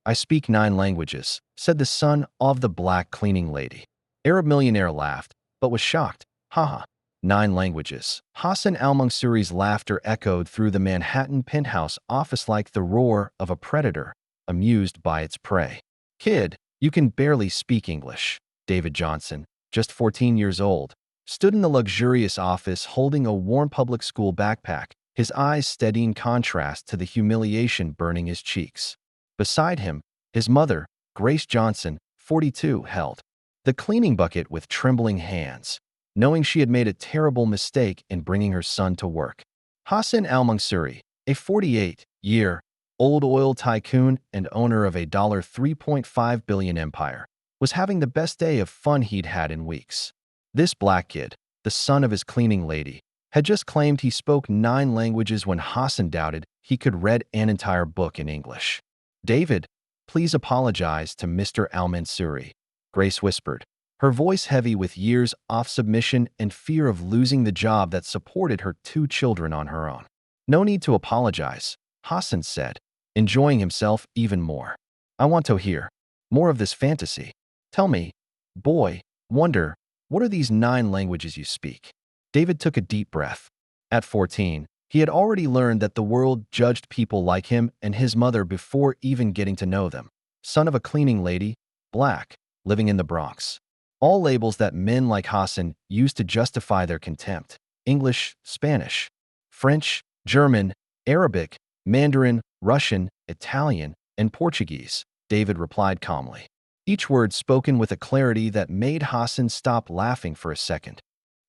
I speak 9 languages, said the son of the black cleaning lady. Arab millionaire laughed, but was shocked. Haha. 9 languages. Hassan al-Mansuri's laughter echoed through the Manhattan penthouse office like the roar of a predator, amused by its prey. Kid, you can barely speak English. David Johnson, just 14 years old, stood in the luxurious office holding a warm public school backpack, his eyes steady in contrast to the humiliation burning his cheeks. Beside him, his mother, Grace Johnson, 42, held the cleaning bucket with trembling hands, knowing she had made a terrible mistake in bringing her son to work. Hassan al-Mansuri, a 48-year-old oil tycoon and owner of a $3.5 billion empire, was having the best day of fun he'd had in weeks. This black kid, the son of his cleaning lady, had just claimed he spoke 9 languages when Hassan doubted he could read an entire book in English. David, please apologize to Mr. al-Mansuri, Grace whispered, her voice heavy with years of submission and fear of losing the job that supported her 2 children on her own. No need to apologize, Hassan said, enjoying himself even more. I want to hear more of this fantasy. Tell me, boy, wonder, what are these 9 languages you speak? David took a deep breath. At 14, he had already learned that the world judged people like him and his mother before even getting to know them. Son of a cleaning lady, black, living in the Bronx. All labels that men like Hassan used to justify their contempt. English, Spanish, French, German, Arabic, Mandarin, Russian, Italian, and Portuguese, David replied calmly. Each word spoken with a clarity that made Hassan stop laughing for a second.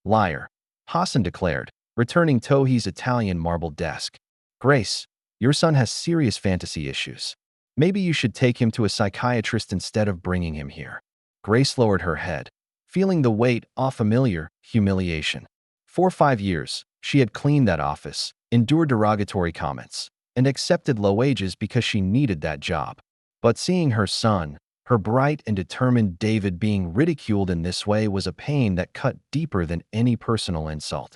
Liar, Hassan declared, returning Tohi's Italian marble desk. Grace, your son has serious fantasy issues. Maybe you should take him to a psychiatrist instead of bringing him here. Grace lowered her head, feeling the weight of familiar humiliation. For 5 years, she had cleaned that office, endured derogatory comments, and accepted low wages because she needed that job. But seeing her son, her bright and determined David, being ridiculed in this way was a pain that cut deeper than any personal insult.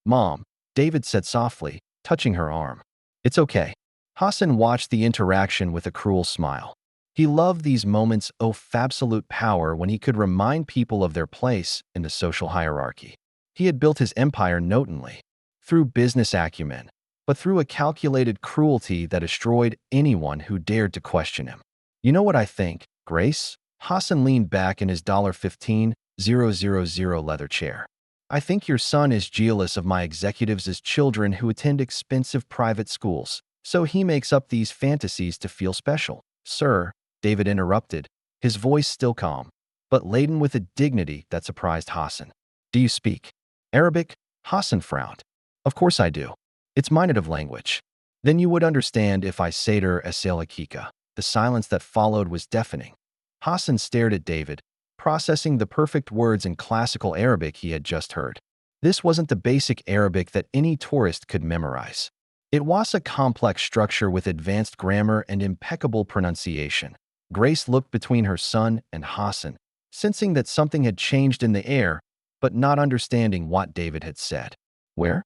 Mom, David said softly, touching her arm. It's okay. Hassan watched the interaction with a cruel smile. He loved these moments of absolute power when he could remind people of their place in the social hierarchy. He had built his empire not only through business acumen, but through a calculated cruelty that destroyed anyone who dared to question him. You know what I think, Grace? Hassan leaned back in his $15,000 leather chair. I think your son is jealous of my executives as children who attend expensive private schools, so he makes up these fantasies to feel special. Sir, David interrupted, his voice still calm, but laden with a dignity that surprised Hassan. Do you speak Arabic? Hassan frowned. Of course I do. It's my native language. Then you would understand if I said Asal Akika. The silence that followed was deafening. Hassan stared at David, processing the perfect words in classical Arabic he had just heard. This wasn't the basic Arabic that any tourist could memorize. It was a complex structure with advanced grammar and impeccable pronunciation. Grace looked between her son and Hassan, sensing that something had changed in the air, but not understanding what David had said. Where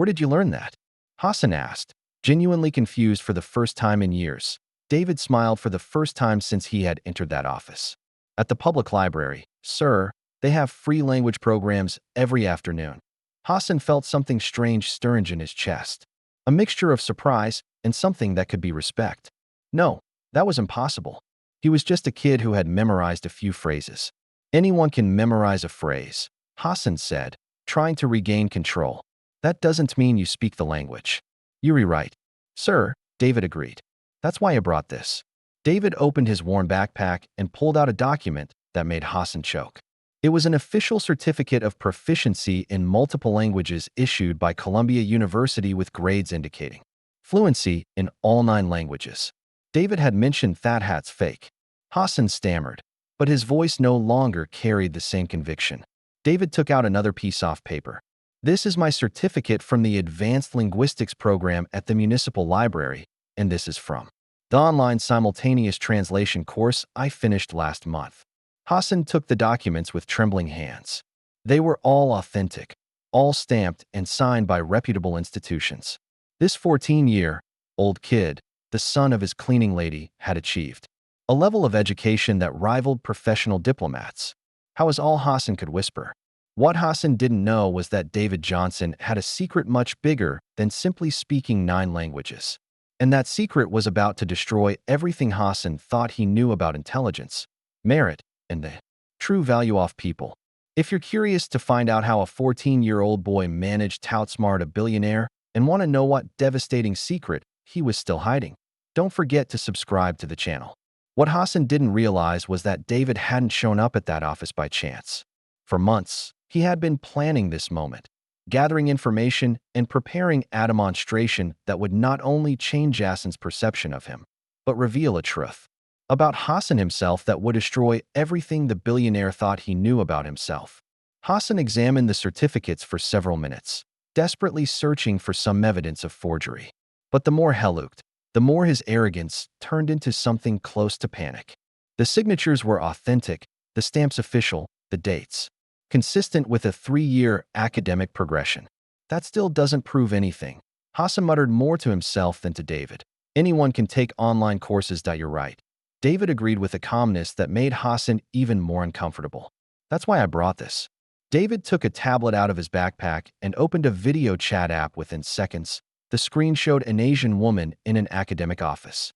did you learn that? Hassan asked, genuinely confused for the first time in years. David smiled for the first time since he had entered that office. At the public library, sir, they have free language programs every afternoon. Hassan felt something strange stirring in his chest, a mixture of surprise and something that could be respect. No, that was impossible. He was just a kid who had memorized a few phrases. Anyone can memorize a phrase, Hassan said, trying to regain control. That doesn't mean you speak the language. You're right. Sir, David agreed. That's why I brought this. David opened his worn backpack and pulled out a document that made Hassan choke. It was an official certificate of proficiency in multiple languages issued by Columbia University with grades indicating fluency in all 9 languages. David had mentioned that's fake. Hassan stammered, but his voice no longer carried the same conviction. David took out another piece of paper. This is my certificate from the Advanced Linguistics program at the Municipal Library, and this is from the online simultaneous translation course I finished last month. Hassan took the documents with trembling hands. They were all authentic, all stamped and signed by reputable institutions. This 14-year-old kid, the son of his cleaning lady, had achieved a level of education that rivaled professional diplomats. How was all Hassan could whisper. What Hassan didn't know was that David Johnson had a secret much bigger than simply speaking 9 languages. And that secret was about to destroy everything Hassan thought he knew about intelligence, merit, and the true value of people. If you're curious to find out how a 14-year-old boy managed to outsmart a billionaire and want to know what devastating secret he was still hiding, don't forget to subscribe to the channel. What Hassan didn't realize was that David hadn't shown up at that office by chance. For months, he had been planning this moment, gathering information and preparing a demonstration that would not only change Hassan's perception of him, but reveal a truth about Hassan himself that would destroy everything the billionaire thought he knew about himself. Hassan examined the certificates for several minutes, desperately searching for some evidence of forgery. But the more he looked, the more his arrogance turned into something close to panic. The signatures were authentic, the stamps official, the dates consistent with a 3-year academic progression. That still doesn't prove anything. Hassan muttered more to himself than to David. Anyone can take online courses. You're right. David agreed with a calmness that made Hassan even more uncomfortable. That's why I brought this. David took a tablet out of his backpack and opened a video chat app. Within seconds, the screen showed an Asian woman in an academic office.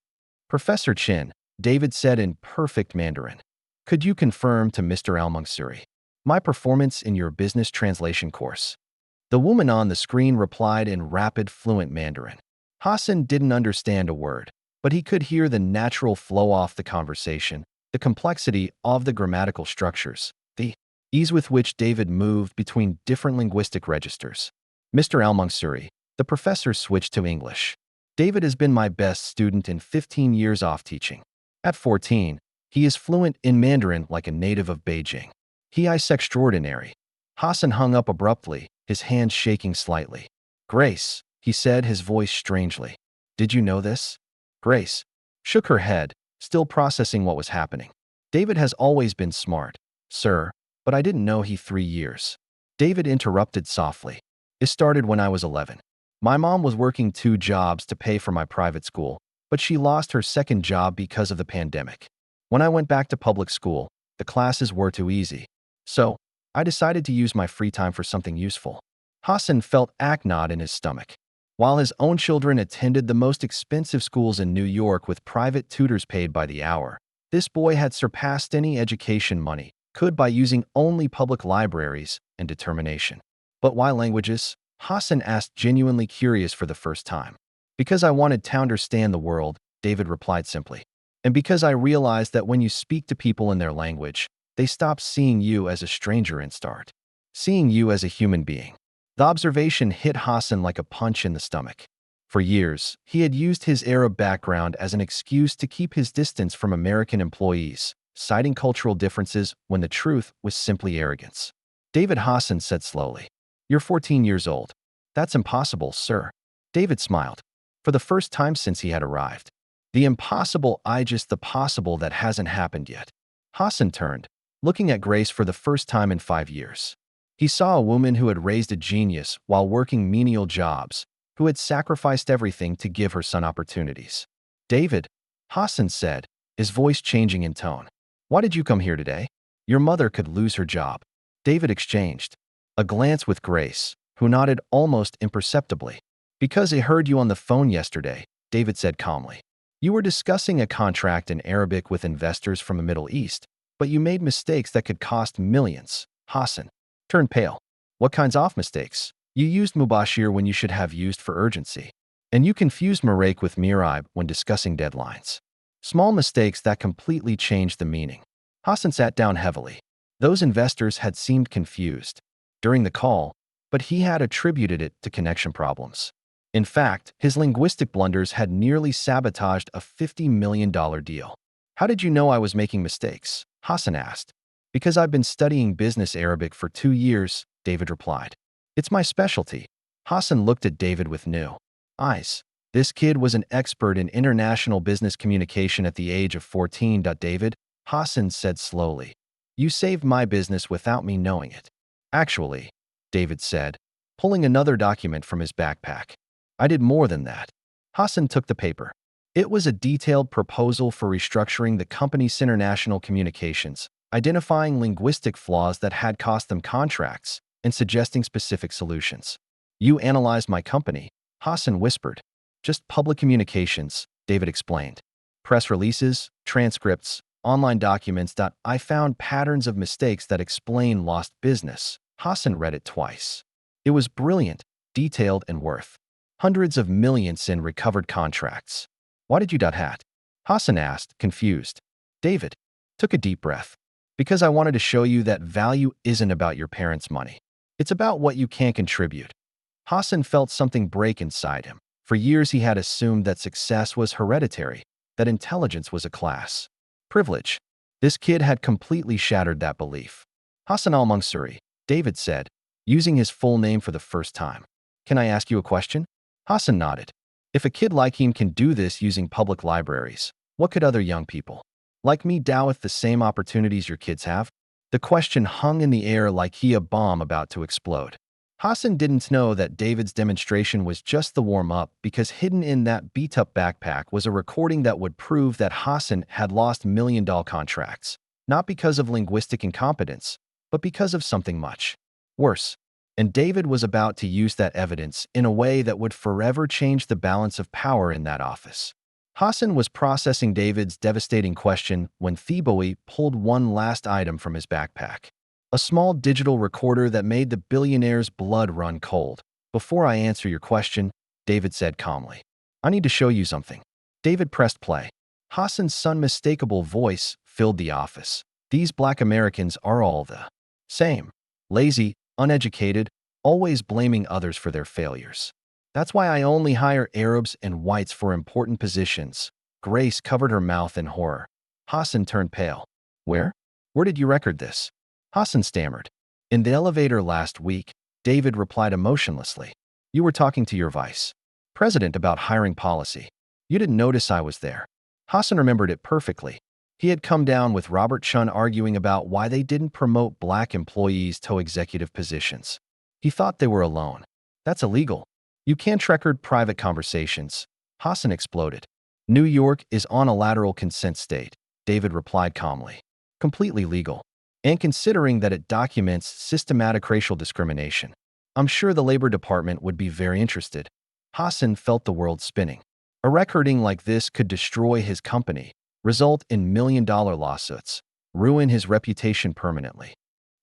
Professor Chin, David said in perfect Mandarin. Could you confirm to Mr. Al-Mansuri my performance in your business translation course? The woman on the screen replied in rapid, fluent Mandarin. Hassan didn't understand a word, but he could hear the natural flow of the conversation, the complexity of the grammatical structures, the ease with which David moved between different linguistic registers. Mr. Al-Mansuri, the professor switched to English. David has been my best student in 15 years of teaching. At 14, he is fluent in Mandarin like a native of Beijing. He is extraordinary. Hassan hung up abruptly, his hands shaking slightly. Grace, he said, his voice strangely. Did you know this? Grace shook her head, still processing what was happening. David has always been smart, sir, but I didn't know he 3 years. David interrupted softly. It started when I was 11. My mom was working 2 jobs to pay for my private school, but she lost her second job because of the pandemic. When I went back to public school, the classes were too easy. So, I decided to use my free time for something useful. Hassan felt a knot in his stomach. While his own children attended the most expensive schools in New York with private tutors paid by the hour, this boy had surpassed any education money could by using only public libraries and determination. But why languages? Hassan asked, genuinely curious for the first time. Because I wanted to understand the world, David replied simply. And because I realized that when you speak to people in their language, they stop seeing you as a stranger and start seeing you as a human being. The observation hit Hassan like a punch in the stomach. For years, he had used his Arab background as an excuse to keep his distance from American employees, citing cultural differences when the truth was simply arrogance. David, Hassan said slowly. You're 14 years old. That's impossible, sir. David smiled. For the first time since he had arrived. The impossible, just the possible that hasn't happened yet. Hassan turned, looking at Grace for the first time in 5 years. He saw a woman who had raised a genius while working menial jobs, who had sacrificed everything to give her son opportunities. David, Hassan said, his voice changing in tone. Why did you come here today? Your mother could lose her job. David exchanged a glance with Grace, who nodded almost imperceptibly. Because I heard you on the phone yesterday, David said calmly. You were discussing a contract in Arabic with investors from the Middle East, but you made mistakes that could cost millions. Hassan turned pale. What kinds of mistakes? You used Mubashir when you should have used for urgency. And you confused Maraik with Miraib when discussing deadlines. Small mistakes that completely changed the meaning. Hassan sat down heavily. Those investors had seemed confused during the call, but he had attributed it to connection problems. In fact, his linguistic blunders had nearly sabotaged a $50 million deal. How did you know I was making mistakes? Hassan asked. Because I've been studying business Arabic for 2 years, David replied. It's my specialty. Hassan looked at David with new eyes. This kid was an expert in international business communication at the age of 14. David, Hassan said slowly. You saved my business without me knowing it. Actually, David said, pulling another document from his backpack. I did more than that. Hassan took the paper. It was a detailed proposal for restructuring the company's international communications, identifying linguistic flaws that had cost them contracts, and suggesting specific solutions. You analyzed my company, Hassan whispered. Just public communications, David explained. Press releases, transcripts, online documents. I found patterns of mistakes that explain lost business. Hassan read it twice. It was brilliant, detailed, and worth hundreds of millions in recovered contracts. Why did you hat? Hassan asked, confused. David took a deep breath. Because I wanted to show you that value isn't about your parents' money. It's about what you can contribute. Hassan felt something break inside him. For years he had assumed that success was hereditary, that intelligence was a class privilege. This kid had completely shattered that belief. Hassan al-Mansuri, David said, using his full name for the first time. Can I ask you a question? Hassan nodded. If a kid like him can do this using public libraries, what could other young people like me do with the same opportunities your kids have? The question hung in the air like a bomb about to explode. Hassan didn't know that David's demonstration was just the warm-up because hidden in that beat-up backpack was a recording that would prove that Hassan had lost million-dollar contracts, not because of linguistic incompetence, but because of something much worse. And David was about to use that evidence in a way that would forever change the balance of power in that office. Hassan was processing David's devastating question when Theboe pulled one last item from his backpack. A small digital recorder that made the billionaire's blood run cold. Before I answer your question, David said calmly, I need to show you something. David pressed play. Hassan's unmistakable voice filled the office. These black Americans are all the same. Lazy, uneducated, always blaming others for their failures. That's why I only hire Arabs and whites for important positions. Grace covered her mouth in horror. Hassan turned pale. Where did you record this? Hassan stammered. In the elevator last week, David replied emotionlessly. You were talking to your vice president about hiring policy. You didn't notice I was there. Hassan remembered it perfectly. He had come down with Robert Chun arguing about why they didn't promote black employees to executive positions. He thought they were alone. That's illegal. You can't record private conversations. Hassan exploded. New York is on a lateral consent state, David replied calmly. Completely legal. And considering that it documents systematic racial discrimination, I'm sure the Labor Department would be very interested. Hassan felt the world spinning. A recording like this could destroy his company, result in million-dollar lawsuits, ruin his reputation permanently.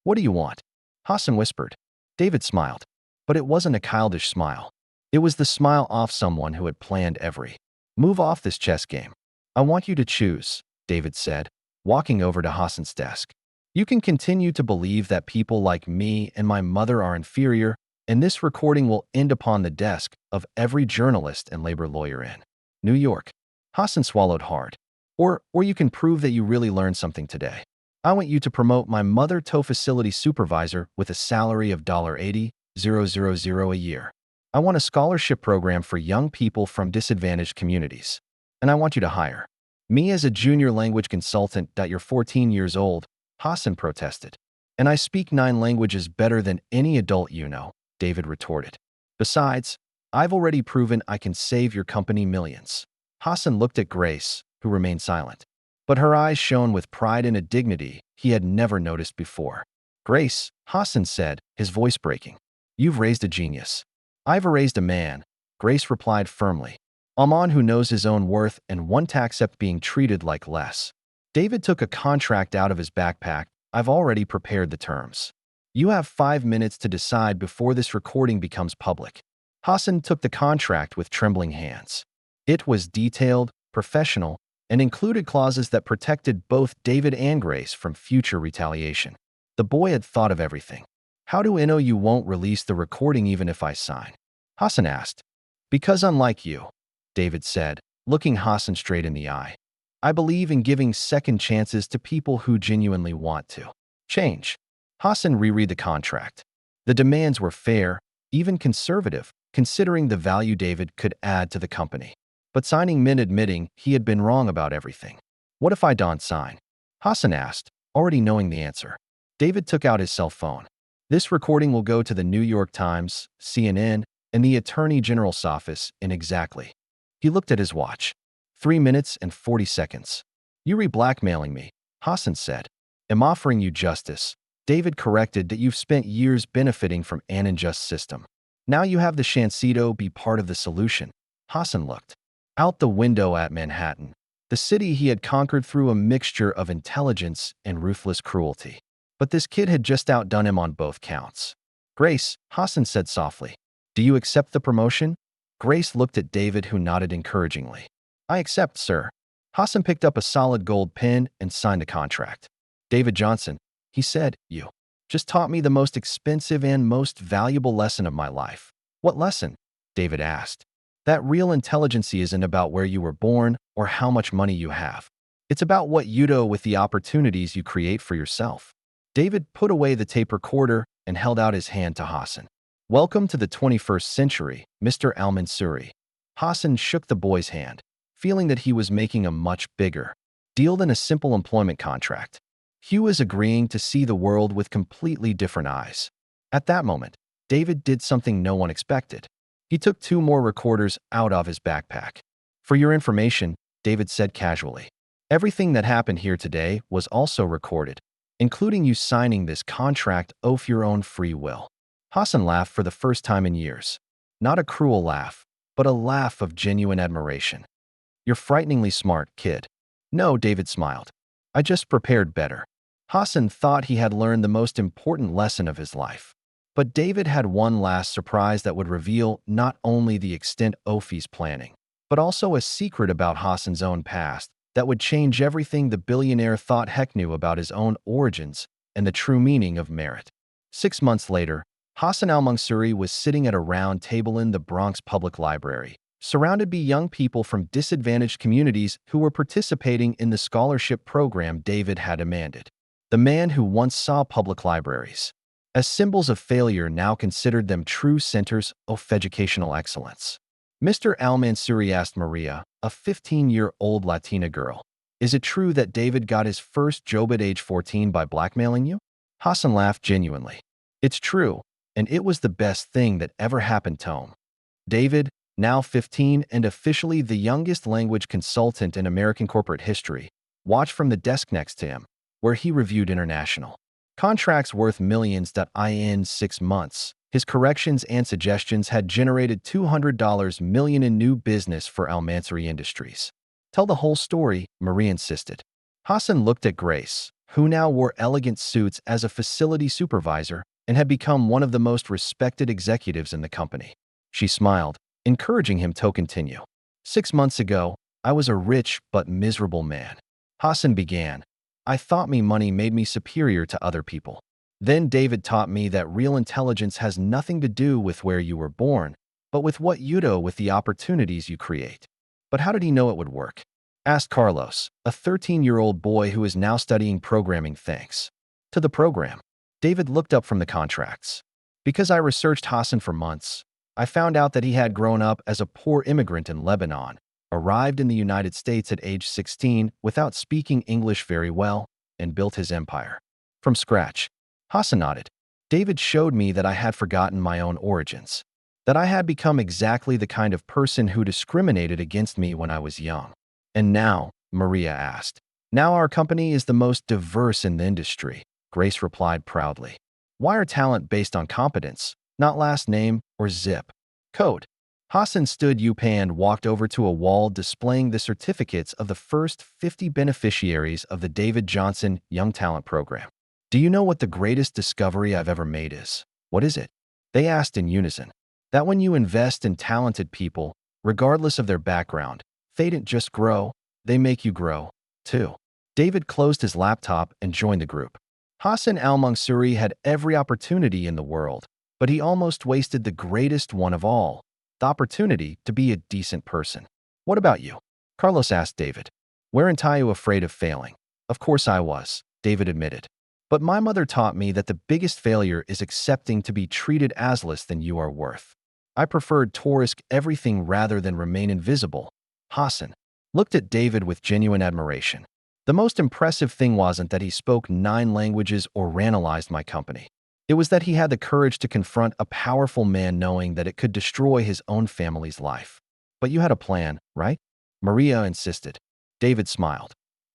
What do you want? Hassan whispered. David smiled. But it wasn't a childish smile. It was the smile of someone who had planned every move off this chess game. I want you to choose, David said, walking over to Hassan's desk. You can continue to believe that people like me and my mother are inferior, and this recording will end upon the desk of every journalist and labor lawyer in New York. Hassan swallowed hard. Or you can prove that you really learned something today. I want you to promote my mother to facility supervisor with a salary of $80,000 a year. I want a scholarship program for young people from disadvantaged communities. And I want you to hire me as a junior language consultant. You're 14 years old, Hassan protested. And I speak 9 languages better than any adult you know, David retorted. Besides, I've already proven I can save your company millions. Hassan looked at Grace, who remained silent. But her eyes shone with pride and a dignity he had never noticed before. Grace, Hassan said, his voice breaking. You've raised a genius. I've raised a man, Grace replied firmly. A man who knows his own worth and won't accept being treated like less. David took a contract out of his backpack. I've already prepared the terms. You have 5 minutes to decide before this recording becomes public. Hassan took the contract with trembling hands. It was detailed, professional, and included clauses that protected both David and Grace from future retaliation. The boy had thought of everything. How do I know you won't release the recording even if I sign? Hassan asked. Because unlike you, David said, looking Hassan straight in the eye. I believe in giving second chances to people who genuinely want to change. Hassan reread the contract. The demands were fair, even conservative, considering the value David could add to the company. But signing meant admitting he had been wrong about everything. What if I don't sign? Hassan asked, already knowing the answer. David took out his cell phone. This recording will go to the New York Times, CNN, and the Attorney General's office in exactly. He looked at his watch. 3 minutes and 40 seconds. You re-blackmailing me, Hassan said. I'm offering you justice. David corrected that you've spent years benefiting from an unjust system. Now you have the chance to be part of the solution. Hassan looked out the window at Manhattan, the city he had conquered through a mixture of intelligence and ruthless cruelty. But this kid had just outdone him on both counts. Grace, Hassan said softly, do you accept the promotion? Grace looked at David, who nodded encouragingly. I accept, sir. Hassan picked up a solid gold pen and signed a contract. David Johnson, he said, you just taught me the most expensive and most valuable lesson of my life. What lesson? David asked. That real intelligence isn't about where you were born or how much money you have. It's about what you do with the opportunities you create for yourself. David put away the tape recorder and held out his hand to Hassan. Welcome to the 21st century, Mr. Al-Mansuri. Hassan shook the boy's hand, feeling that he was making a much bigger deal than a simple employment contract. Hugh was agreeing to see the world with completely different eyes. At that moment, David did something no one expected. He took 2 more recorders out of his backpack. For your information, David said casually, everything that happened here today was also recorded, including you signing this contract of your own free will. Hassan laughed for the first time in years. Not a cruel laugh, but a laugh of genuine admiration. You're frighteningly smart, kid. No, David smiled. I just prepared better. Hassan thought he had learned the most important lesson of his life. But David had one last surprise that would reveal not only the extent of his planning, but also a secret about Hassan's own past that would change everything the billionaire thought heck knew about his own origins and the true meaning of merit. 6 months later, Hassan al-Mansuri was sitting at a round table in the Bronx Public Library, surrounded by young people from disadvantaged communities who were participating in the scholarship program David had demanded. The man who once saw public libraries as symbols of failure now considered them true centers of educational excellence. Mr. Al-Mansuri asked Maria, a 15-year-old Latina girl, is it true that David got his first job at age 14 by blackmailing you? Hassan laughed genuinely. It's true, and it was the best thing that ever happened to him. David, now 15 and officially the youngest language consultant in American corporate history, watched from the desk next to him, where he reviewed international contracts worth millions. In 6 months, his corrections and suggestions had generated $200 million in new business for Al-Mansuri Industries. Tell the whole story, Marie insisted. Hassan looked at Grace, who now wore elegant suits as a facility supervisor and had become one of the most respected executives in the company. She smiled, encouraging him to continue. 6 months ago, I was a rich but miserable man. Hassan began. I thought me money made me superior to other people. Then David taught me that real intelligence has nothing to do with where you were born, but with what you do with the opportunities you create. But how did he know it would work? Asked Carlos, a 13-year-old boy who is now studying programming thanks to the program. David looked up from the contracts. Because I researched Hassan for months, I found out that he had grown up as a poor immigrant in Lebanon, arrived in the United States at age 16 without speaking English very well, and built his empire from scratch. Hassan nodded. David showed me that I had forgotten my own origins, that I had become exactly the kind of person who discriminated against me when I was young. And now, Maria asked. Now our company is the most diverse in the industry, Grace replied proudly. Why are talent based on competence, not last name or zip code? Hassan stood up and walked over to a wall displaying the certificates of the first 50 beneficiaries of the David Johnson Young Talent Program. Do you know what the greatest discovery I've ever made is? What is it? They asked in unison. That when you invest in talented people, regardless of their background, they don't just grow, they make you grow, too. David closed his laptop and joined the group. Hassan al-Mansuri had every opportunity in the world, but he almost wasted the greatest one of all, the opportunity to be a decent person. What about you? Carlos asked David. Weren't you afraid of failing? Of course I was, David admitted. But my mother taught me that the biggest failure is accepting to be treated as less than you are worth. I preferred to risk everything rather than remain invisible. Hassan looked at David with genuine admiration. The most impressive thing wasn't that he spoke 9 languages or analyzed my company. It was that he had the courage to confront a powerful man knowing that it could destroy his own family's life. But you had a plan, right? Maria insisted. David smiled.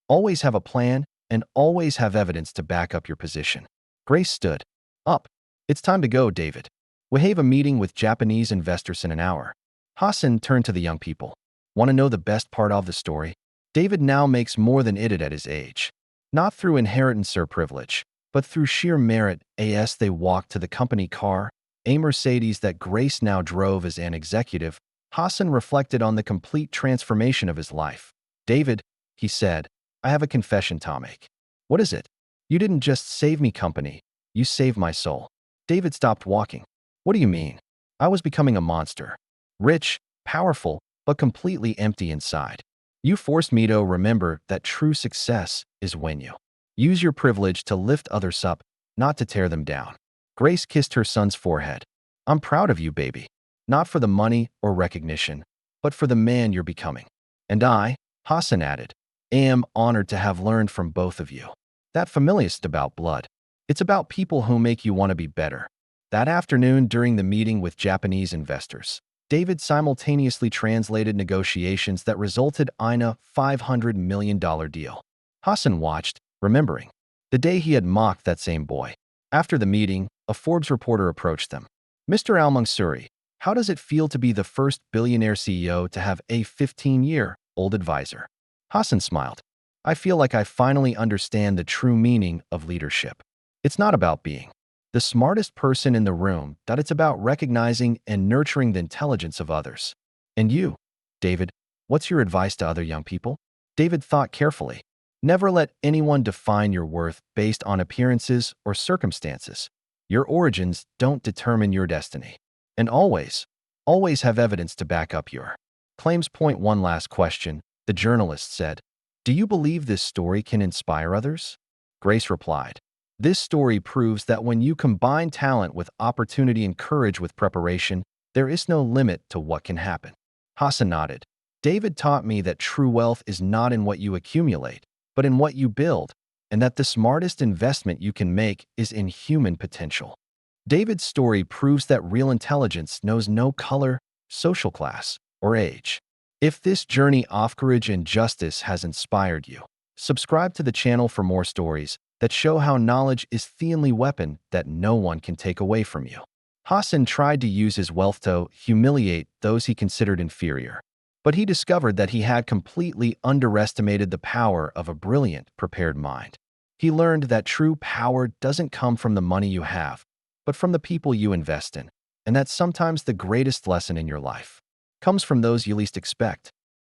Always have a plan and always have evidence to back up your position. Grace stood up. It's time to go, David. We have a meeting with Japanese investors in an hour. Hassan turned to the young people. Want to know the best part of the story? David now makes more than it did at his age. Not through inheritance or privilege, but through sheer merit. As they walked to the company car, a Mercedes that Grace now drove as an executive, Hassan reflected on the complete transformation of his life. David, he said, I have a confession to make. What is it? You didn't just save me company, you saved my soul. David stopped walking. What do you mean? I was becoming a monster. Rich, powerful, but completely empty inside. You forced me to remember that true success is when you use your privilege to lift others up, not to tear them down. Grace kissed her son's forehead. I'm proud of you, baby. Not for the money or recognition, but for the man you're becoming. And I, Hassan added, am honored to have learned from both of you. That familiar is about blood. It's about people who make you want to be better. That afternoon, during the meeting with Japanese investors, David simultaneously translated negotiations that resulted in a $500 million deal. Hassan watched, remembering the day he had mocked that same boy. After the meeting, a Forbes reporter approached them. Mr. Al-Mansuri, how does it feel to be the first billionaire CEO to have a 15-year-old advisor? Hassan smiled. I feel like I finally understand the true meaning of leadership. It's not about being the smartest person in the room, that it's about recognizing and nurturing the intelligence of others. And you, David, what's your advice to other young people? David thought carefully. Never let anyone define your worth based on appearances or circumstances. Your origins don't determine your destiny. And always have evidence to back up your claims. One last question, the journalist said. Do you believe this story can inspire others? Grace replied. This story proves that when you combine talent with opportunity and courage with preparation, there is no limit to what can happen. Hassan nodded. David taught me that true wealth is not in what you accumulate, but in what you build, and that the smartest investment you can make is in human potential. David's story proves that real intelligence knows no color, social class, or age. If this journey of courage and justice has inspired you, subscribe to the channel for more stories that show how knowledge is the only weapon that no one can take away from you. Hassan tried to use his wealth to humiliate those he considered inferior, but he discovered that he had completely underestimated the power of a brilliant, prepared mind. He learned that true power doesn't come from the money you have, but from the people you invest in, and that sometimes the greatest lesson in your life comes from those you least expect.